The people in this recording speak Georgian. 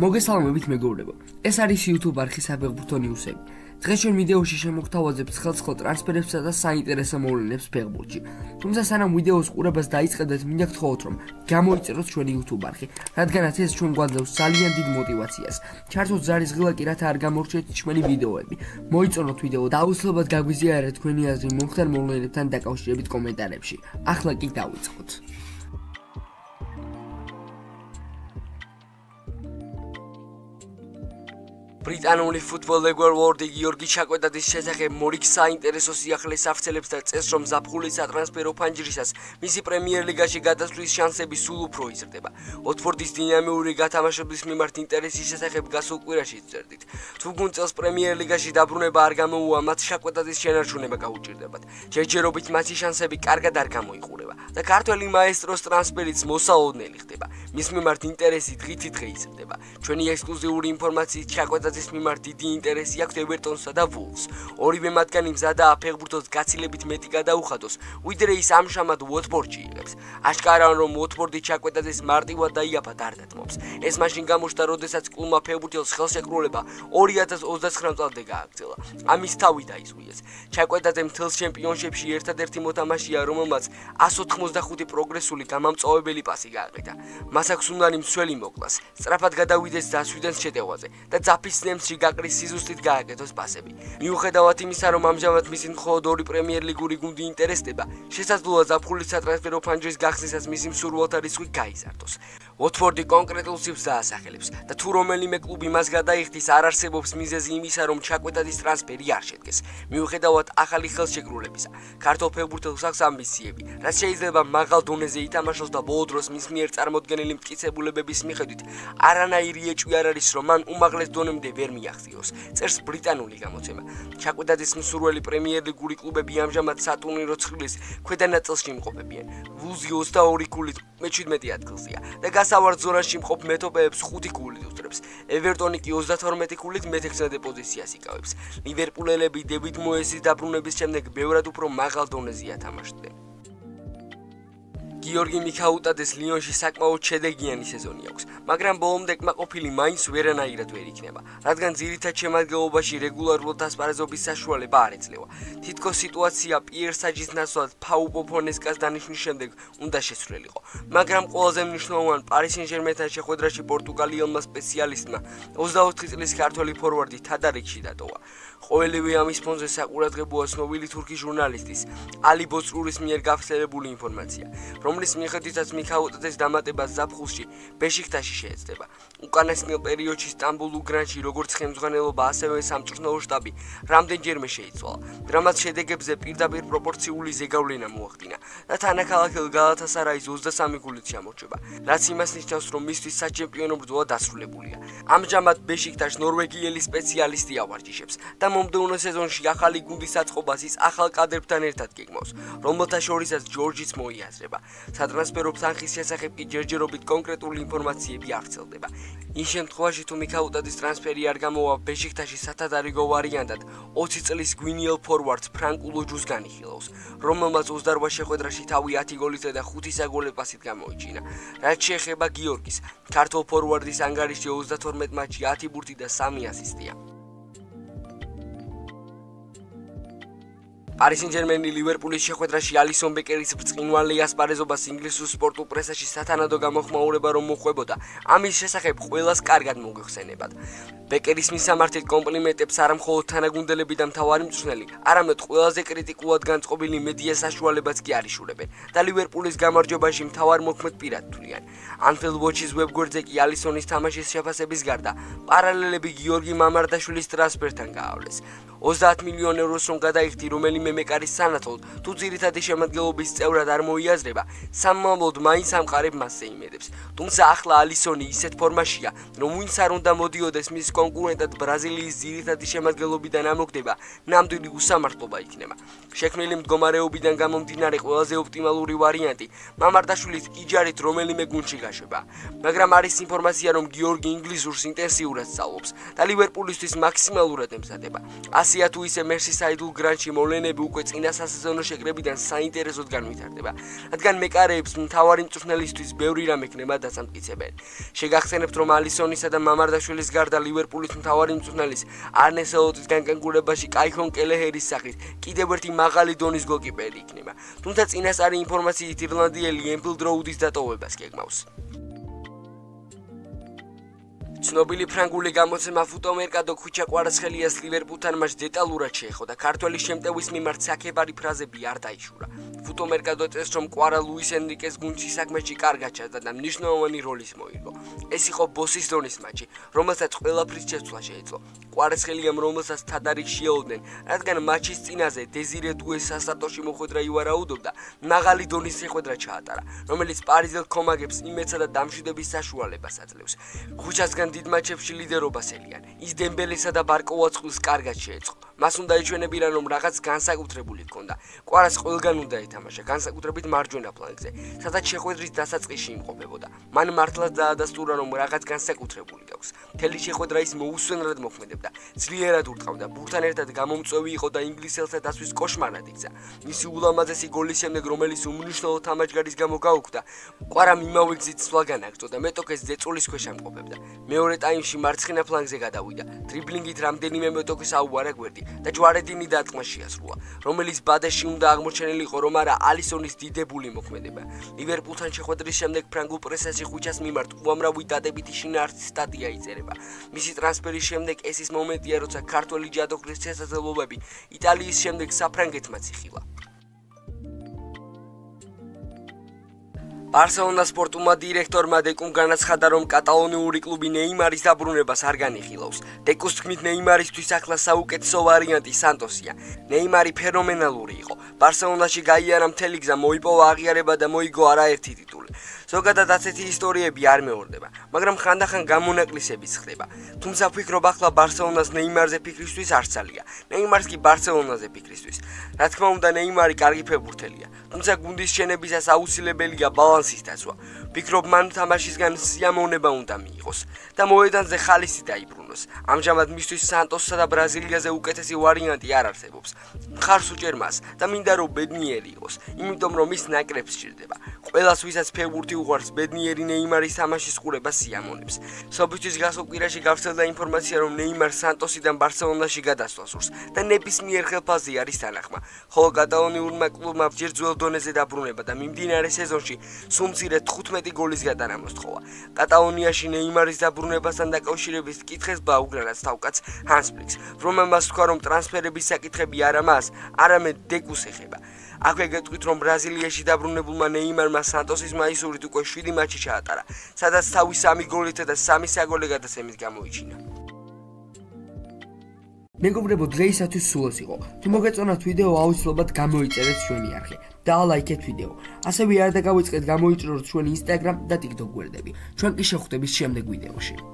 მოგესალმებით მეგობრებო. ეს არის YouTube არხი საფეხბურთო ნიუსები. დღეს ჩვენ ვიდეოში შემოგთავაზებთ ხელსხელ ტრანსფერებსა და საინტერესო მოვლენებს ფეხბურთში. თუმცა სანამ ვიდეოს ყურებას დაიწყებთ, მინდა გთხოვოთ, რომ გამოიწეროთ ჩვენი YouTube არხი, რადგანაც ეს ჩვენ გვაძლევს ძალიან დიდ мотивაციას. ჩართოთ ზარის ღილაკი, რათა არ გამორჩეთ ჩვენი ვიდეოები. მოიწონოთ ვიდეო და აუცილებლად გაგვიზიარეთ თქვენი აზრი მომხდარ მოვლენებთან დაკავშირებით კომენტარებში. ახლა კი დავიწყოთ. ბრიტანული ფუტბოლ ლეგუარდი გიორგი ჩაკვეტაძის შესახებ მორიგ საინტერესო სიახლეს ავრცელებს და წეს, რომ ზაფხულის სატრანსფერო ფანჯრისას მისი პრემიერ ლიგაში გადასვლის შანსები სულ უფრო იზრდება. ოტფორდის დინამიური გათამაშების მიმართ ინტერესის შესახებ გასულ კვირაში წერდით. თუ გუნდს წელს პრემიერ ლიგაში დაბრუნება არ გამოუვა, მათ ჩაკვეტაძის შენარჩუნება გაუჭირდებათ. ჯერჯერობით მათი შანსები კარგად არ გამოიყურება და ქართველი მაესტროს ტრანსფერიც მოსაოდნელი ხდება. მის მიმართ ინტერესი დღითიდღე იზრდება. ჩვენი ექსკლუზიური ინფორმაციით ჩაკვეტაძის მიმართ დიდი ინტერესი აქვს ევერტონსა და ვულვს. ორივე მათგანი მზადაა ფეხბურთოს გაცილებით მეტი გადაუხადოს, ვიდრე ის ამჟამად უოტფორდში იღებს. აშკარაა, რომ უოტფორდი ჩაკვეტაძის მარტივად დაიაფად არ დათმობს. ეს მაშინ გამოჩნდა, როდესაც კლუბმა ფეხბურთელს ხელშეკრულება 2029 წლამდე გააგრძელა. ამის თავი დაისვიეს. ჩაკვეტაძე მთელს ჩემპიონშიპში ერთადერთი მოთამაშეა, რომელმაც 185 პროგრესული გამამწვავებელი პასი გააკეთა. მას აქვს უნარი მსველი მოკლას, სწრაფად გადავიდეს დასვიდენს შეტევაზე და ძაფის ნემსში გაყრის სიზუსტით გააკეთოს პასები. მიუხედავად იმისა, რომ ამჟამად მისი მხოლოდ ორი პრემიერ ლიგური გუნდი ინტერესდება, შესაძლოა ზაფხულის სატრანსფერო ფანჯრის გახსნისას მისი მსურველთა რიცხვი გაიზარდოს. ოტფორდი კონკრეტულ სიფრს დაასახელებს და თუ რომელიმე კლუბი მას გადაიხდის, არ არსებობს მიზეზი იმისა, რომ ჩაკვეტაძის ტრანსფერი არ შედგეს. მიუხედავად ახალი ხელშეკრულებისა, ქართულ ფეხბურთელს აქვს ამბიციები, რაც შეიძლება მაღალ დონეზე ითამაშოს და ბოლო დროს მის მიერ წარმოდგენილი მტკიცებულებების მიხედვით არანაირი ეჭვი არ არის, რომ მან უმაღლეს დონემდე ვერ მიაღწიოს. წერს ბრიტანული გამოცემა. ჩაკვეტაძის მსურველი პრემიერ ლიგური კლუბები ამჟამად სატურნირო ცხრილის ქვედა ნაწილში იმყოფებიან. ვულზი 22 ქულით 17 ადგილზეა და გასავართ ზონაში მყოფ მეტოპეებს 5 ქულით უსწრებს. ევერტონი კი 32 ქულით მე-16 პოზიციას იკავებს. ლივერპულელები დევიდ მოესის დაბრუნების შემდეგ ბევრად უფრო მაღალ დონეზეა თამაშდნენ. გიორგი მიქაუტაძეს ლიონში საკმაოდ შედეგიანი სეზონი აქვს, მაგრამ ბოლომდე კმაყოფილი მაინც ვერანაირად ვერ იქნება, რადგან ძირითად შემადგენლობაში რეგულარულად ასპარეზობის საშუალება არ ეძლევა. თითქოს სიტუაცია პიერ საჯის ნაცვლად ფაუ პოფონესკას დანიშვნის შემდეგ უნდა შესრულიყო, მაგრამ ყველაზე მნიშვნელოვანი პარი სენ-ჟერმენთან შეხვედრაში პორტუგალიელმა სპეციალისტმა 24 წლის ქართველი ფორვარდი თადარიგში დატოვა. ყოველივე ამის ფონზე საყურადღებოა ცნობილი თურქი ჟურნალისტის ალი ბოცრურის მიერ გავრცელებული ინფორმაცია, რომლის მიხედვითაც მიქაუტაძეს დამატება ზაფხულში ბეშიქტაში შეეცდება. უკანასკნელ პერიოდში სტამბულ უგრანში როგორც ხელმძღვანელობა, ასევე სამწვრთნელო შტაბი რამდენჯერმე შეიცვალა, რამაც შედეგებზე პირდაპირ პროპორციული ზეგავლენა მოახდინა და თანაქალაქელ გალათასარაის 23 ქულით ჩამორჩება, რაც იმას ნიშნავს, რომ მისთვის საჩემპიონო ბრძოლა დასრულებულია. ამჟამად ბეშიქტაშს ნორვეგიელი სპეციალისტი ავარჯიშებს და მომდევნო სეზონში ახალი გუნდის აწყობას ის ახალ კადრებთან ერთად გეგმავს, რომელთა შორისაც ჯორჯიც მოიაზრება. სატრანსფერო ფსანხის შესახებ კი ჯერჯერობით კონკრეტული ინფორმაციები არ ვრცელდება. იმ შემთხვევაში, თუ მიქაუტაძის ტრანსფერი არ გამოვა ბეშიქტაში სათადარიგო ვარიანტად, 20 წლის გვინიელ ფორვარდს ფრანკ ულოჯუს განიხილავს, რომელმაც 28 შეხვედრაში თავი 10 გოლითა და 5 საგოლე პასით გამოიჩინა. რაც შეეხება გიორგის, ქართულ ფორვარდის ანგარიში 32 მატჩში 10 ბურთი და 3 ასისტია. პარი სენ-ჟერმენი ლივერპულის შეხვედრაში ალისონ ბეკერის ბრწყინვალე ასპარეზობას ინგლისურ სპორტულ პრესაში სათანადო გამოხმაურება რომ მოხვდებოდა, ამის შესახებ ყველას კარგად მოგეხსენებათ. ბეკერის მისამართით კომპლიმენტებს არა მხოლოდ თანაგუნდელები და მთავარი მწვრთნელი, არამედ ყველაზე კრიტიკულად განწყობილი მედია საშუალებაც კი არიშურებენ და ლივერპულის გამარჯვებაში მთავარ მოქმედ პირად თვლიან. Anfield Watch-ის ვებგვერდზე კი ალისონის თამაშის შეფასების გარდა პარალელები გიორგი მამარდაშვილის ტრანსფერთან გაავლეს. 30 მილიონ ევროს რომ გადაიხდი რომელიმე მეკარის სანაცვლოდ, თუ ძირითადი შემადგენლობის წევრად არ მოიაზრება, სამმავლოდ მაინც ამყარებ მასზე იმედებს. თუმცა ახლა ალისონი ისეთ ფორმაშია, რომ ვინც არ უნდა მოდიოდეს მის კონკურენტად ბრაზილიის ძირითადი შემადგენლობიდან ამოგდება, ნამდვილი უსამართლობა იქნება. შექმნილი მდგომარეობიდან გამომდინარე ყველაზე ოპტიმალური ვარიანტი მამარდაშვილის იჯარით რომელიმე გუნდში გაშვება. მაგრამ არის ინფორმაცია, რომ გიორგი ინგლისურს ინტენსიურად სწავლობს და ლივერპულისთვის მაქსიმალურად ემზადება. ასეა თუ ისე მერსისაიდულ გრანჩი მოვლენები უკვე წინა სასეზონო შეკრებიდან საინტერესოდ განვითარდება, რადგან მეკარეებს მთავარი მწვრთნელისთვის ბევრი რამ ექნება დასამტკიცებელი. შეგახსენებთ, რომ ალისონისა და მამარდაშვილის გარდა ლივერპულის მთავარი მწვრთნელის არნე სლოტის განკარგულებაში კაიხონ კელეჰერის სახით კიდევ ერთი მაღალი დონის გოლკიპერი იქნება. თუმცა წინასწარი ინფორმაციით ირლანდიელი ენფილდ როუდის დატოვებას გეგმავს. ცნობილი ფრანგული გამოცემა ფუტომერკადო ქუჩა კვარაცხელიას ლივერპულთან მას დეტალურად შეეხო და ქართველი შემტევის მიმართ საქებარი ფრაზები არ დაიშურა. ფუტომერკადო წეს რომ კვარა ლუის ენრიკეს გუნდში საქმეში კარგად ჩაძდა და მნიშვნელოვანი როლის მოიგო. ეს იყო ბოსის დონის მატჩი, რომელსაც ყველაფრის შეცვლა შეეძლო. კვარაცხელიამ, რომელსაც თადარიგ შეეოდნენ, რადგან მატჩის წინაზე დეზირე დუეს სასტარტოში მოხვედრა ივარაუდობდა, მაღალი დონის შეხვედრა ჩაატარა, რომელიც პარიზელ კომაგებს იმედსა და დამშვიდების საშუალებას აძლევს. ქუჩასგან დიდ მატჩებში ლიდერობას ელიან. ის დემბელესა და ბარკოვაცხვილს კარგად შეეწყო. მას უნდა ეჩვენებინა, რომ რაღაც განსაკუთრებული ჰქონდა. კვარას ყველგან უნდა ეთამაშა, განსაკუთრებით მარჯვენა ფლანგზე, სადაც შეხვედრის დასაწყისში იმყოფებოდა. მან მართლაც დაადასტურა, რომ რაღაც განსაკუთრებული გაქვს. მთელი შეხვედრა ის მოუსვენრად მოქმედებდა, ძლიერად ურტყავდა, ბურთთან ერთად გამომწვევი იყო და ინგლისელთა დასვის კოშმარად იქცა. მისი ულამაზესი გოლის შემდეგ, რომელიც უმნიშვნელო თამაშგარის გამო გაუქმდა, კვარამ იმავე გზით სვლა განაგრძო და მეტოქეს ზეწოლის ქვეშ ამყოფებდა. მეორე ტაიმში მარცხენა ფლანგზე გადავიდა, დრიბლინგით რამდენიმე მეტოქეს აუარა გვერდი და ჯვარედინი დარტყმა შეასრულა, რომელიც ბადეში უნდა აღმოჩენილიყო, რომ არა ალისონის დიდებული მოქმედება. ლივერპულთან შეხვედრის შემდეგ ფრანგულ პრესაში ხუჩას მიმართ უამრავი დადებითი შინაარსის სტატია იწერება. მისი ტრანსფერის შემდეგ ეს ის მომენტია, როცა ქართველი ჯადოქრის შესაძლებლობები იტალიის შემდეგ საფრანგეთმაც იხილა. ბარსელონას სპორტულმა დირექტორმა დეკუმ განაცხადა, რომ კატალონიური კლუბი ნეიმარის დაბრუნებას არ განიხილავს. დეკუს თქმით, ნეიმარისთვის ახლა საუკეთესო ვარიანტი სანტოსია. ნეიმარი ფენომენალური იყო. ბარსელონაში გაიარა მთელი გზა, მოიპოვა აღიარება და მოიგო არაერთი ტიტული. ზოგადად ასეთი ისტორიები არ მეორდება, მაგრამ ხანდახან გამონაკლისებიც ხდება. თუმცა ვფიქრობ, ახლა ბარსელონას ნეიმარზე ფიქრისთვის არ ძალია. ნეიმარს კი ბარსელონაზე ფიქრისთვის. რა თქმა უნდა, ნეიმარი კარგი ფეხბურთელია, თუმცა გუნდის შენებისას აუცილებელია ბალანსის დაცვა. ვფიქრობ, მან თამაშისგან სიამოვნება უნდა მიიღოს და მოედანზე ხალისი დაიბრუნოს. ამჟამად მისთვის სანტოსსა და ბრაზილიაზე უკეთესი ვარიანტი არ არსებობს. მხარს უჭერ მას და მინდა რომ ბედნიერი იყოს, იმიტომ რომ ის ნაკრებს სჭირდება. ყველას, ვისაც ფეხბურთი უყვარს, ბედნიერი ნეიმარის თამაშის ყურება სიამოვნებს. სოფისთვის გასულ კვირაში გავრცელდა ინფორმაცია, რომ ნეიმარ სანტოსიდან ბარსელონაში გადასვლას სურს და ნებისმიერ ხელფასზე არის თანახმა, ხოლო კატალონიურმა კლუბმა ჯერძუელ დონეზე დაბრუნება და მიმდინარე სეზონში სულ მცირე 15 გოლის გატანა მოსთხოვა. კატალონიაში ნეიმარის დაბრუნებასთან დაკავშირებით კითხეს ბლაუგრანას თავკაც ჰანს ფლიქს, რომელმაც თქვა, რომ ტრანსფერების საკითხები არა მას, არამედ დეკუს ეხება. აქვე გეტყვით, რომ ბრაზილიაში დაბრუნებულმა ნეიმარმა სანტოსის მაისურით უკვე 7 მატჩი ჩაატარა, სადაც თავი 3 გოლით და 3 საგოლე გადაცემით გამოიჩინა. მეგობრებო, დღეისათვის სულ ეს იყო. თუ მოგეწონათ ვიდეო, აუცილებლად გამოიწერეთ ჩვენი არხი და ლაიქეთ ვიდეო. ასევე არ დაგავიწყეთ გამოიჭროთ ჩვენი Instagram და TikTok გვერდები. ჩვენ კი შევხვდებით შემდეგ ვიდეოში.